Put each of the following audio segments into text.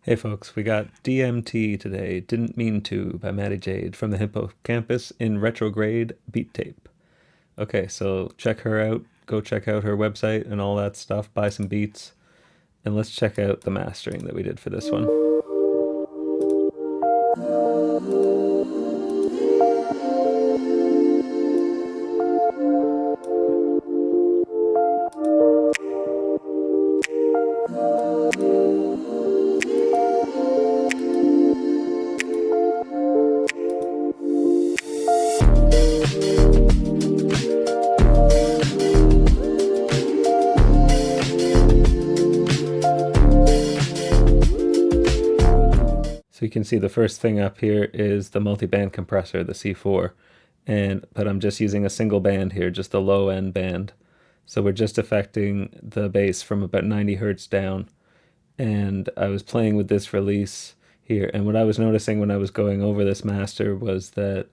Hey folks, we got D.M.T today, Didn't Mean To by MADI JADE from the Hippocampus in Retrograde Beat Tape. Okay, so check her out, go check out her website and all that stuff, buy some beats, and let's check out the mastering that we did for this one. So you can see the first thing up here is the multi-band compressor, the C4, but I'm just using a single band here, just a low end band. So we're just affecting the bass from about 90 hertz down. And I was playing with this release here, and what I was noticing when I was going over this master was that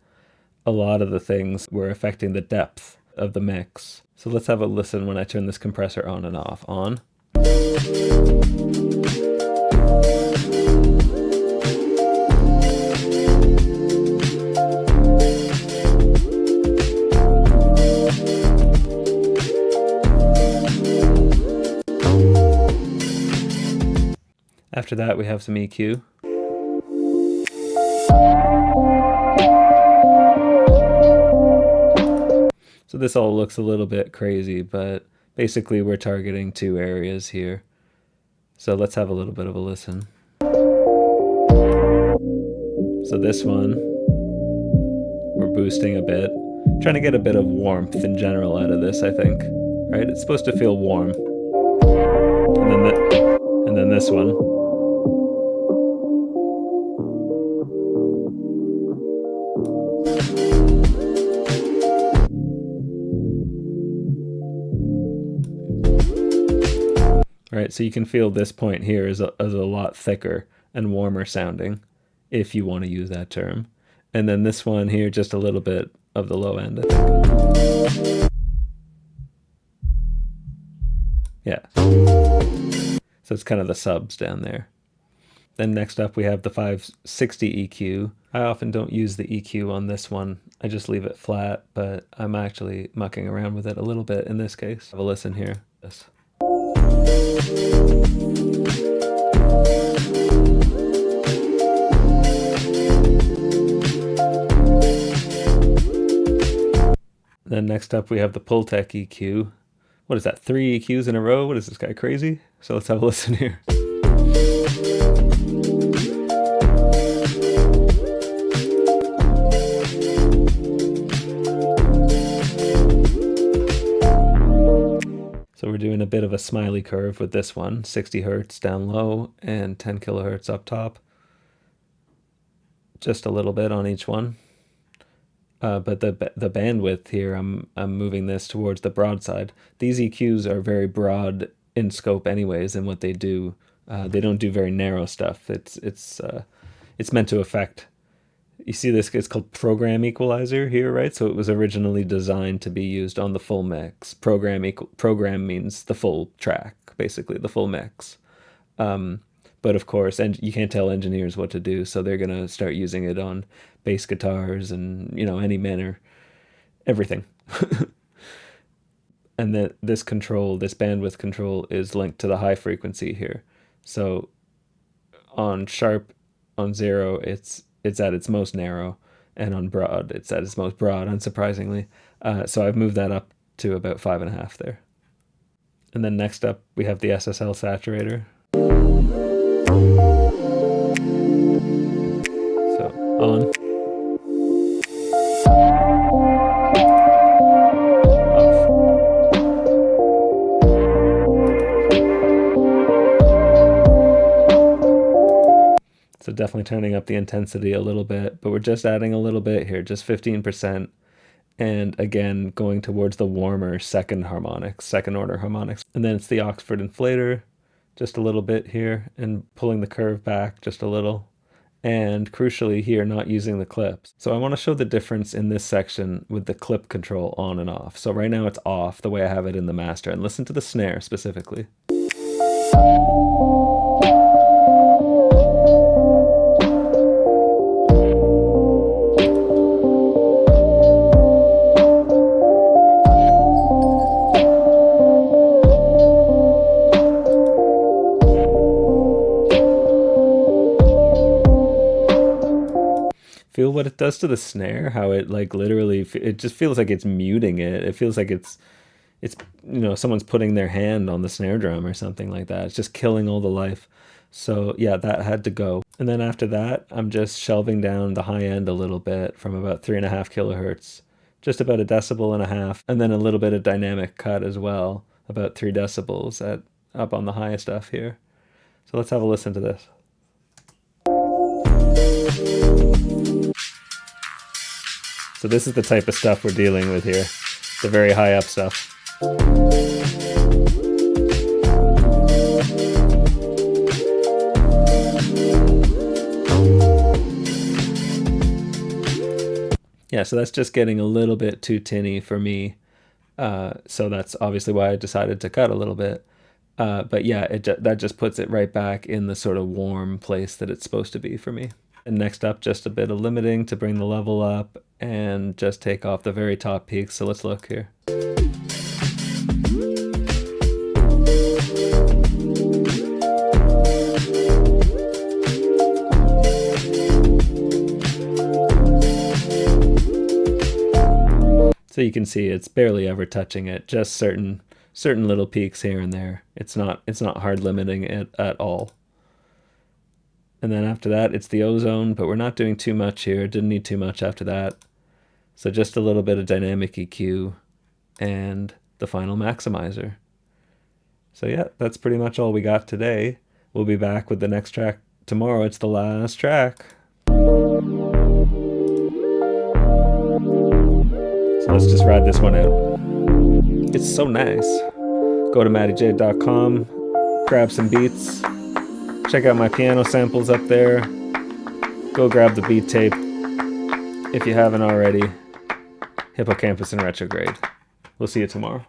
a lot of the things were affecting the depth of the mix. So let's have a listen when I turn this compressor on and off. On. After that, we have some EQ. So this all looks a little bit crazy, but basically we're targeting two areas here. So let's have a little bit of a listen. So this one, we're boosting a bit. Trying to get a bit of warmth in general out of this, I think. Right? It's supposed to feel warm. And then this one. Right, so you can feel this point here is a lot thicker and warmer sounding, if you want to use that term. And then this one here, just a little bit of the low end, I think. Yeah. So it's kind of the subs down there. Then next up we have the 560 EQ. I often don't use the EQ on this one. I just leave it flat, but I'm actually mucking around with it a little bit in this case. Have a listen here. This. Then next up we have the Pultec EQ. What is that, 3 EQs in a row? What is this guy, crazy? So let's have a listen here. So we're doing a bit of a smiley curve with this one, 60 hertz down low and 10 kilohertz up top. Just a little bit on each one. But the bandwidth here, I'm moving this towards the broad side. These EQs are very broad in scope anyways in what they do. They don't do very narrow stuff. It's meant to affect. You see this, it's called program equalizer here, right? So it was originally designed to be used on the full mix. Program means the full track, basically, the full mix. But of course, and you can't tell engineers what to do, so they're going to start using it on bass guitars and, any manner, everything. And this bandwidth control is linked to the high frequency here. So on sharp, on 0, it's at its most narrow, and on broad, it's at its most broad, unsurprisingly. So I've moved that up to about 5.5 there. And then next up, we have the SSL saturator. So on. So definitely turning up the intensity a little bit, but we're just adding a little bit here, just 15%. And again, going towards the warmer second order harmonics. And then it's the Oxford inflator, just a little bit here, and pulling the curve back just a little. And crucially here, not using the clips. So I want to show the difference in this section with the clip control on and off. So right now it's off the way I have it in the master, and listen to the snare specifically. feel what it does to the snare? How it like literally, it just feels like it's muting it. It feels like it's someone's putting their hand on the snare drum or something like that. It's just killing all the life. So yeah, that had to go. And then after that, I'm just shelving down the high end a little bit from about 3.5 kilohertz, just about 1.5 decibels, and then a little bit of dynamic cut as well, about 3 decibels up on the highest stuff here. So let's have a listen to this. So this is the type of stuff we're dealing with here, the very high up stuff. Yeah, so that's just getting a little bit too tinny for me. So that's obviously why I decided to cut a little bit. But yeah, that just puts it right back in the sort of warm place that it's supposed to be for me. And next up, just a bit of limiting to bring the level up and just take off the very top peaks. So let's look here. So you can see it's barely ever touching it, just certain little peaks here and there. It's not hard limiting it at all. And then after that, it's the ozone, but we're not doing too much here. Didn't need too much after that. So just a little bit of dynamic EQ and the final maximizer. So yeah, that's pretty much all we got today. We'll be back with the next track tomorrow. It's the last track. So let's just ride this one out. It's so nice. Go to madijade.com, grab some beats, check out my piano samples up there. Go grab the beat tape if you haven't already. Hippocampus in retrograde. We'll see you tomorrow.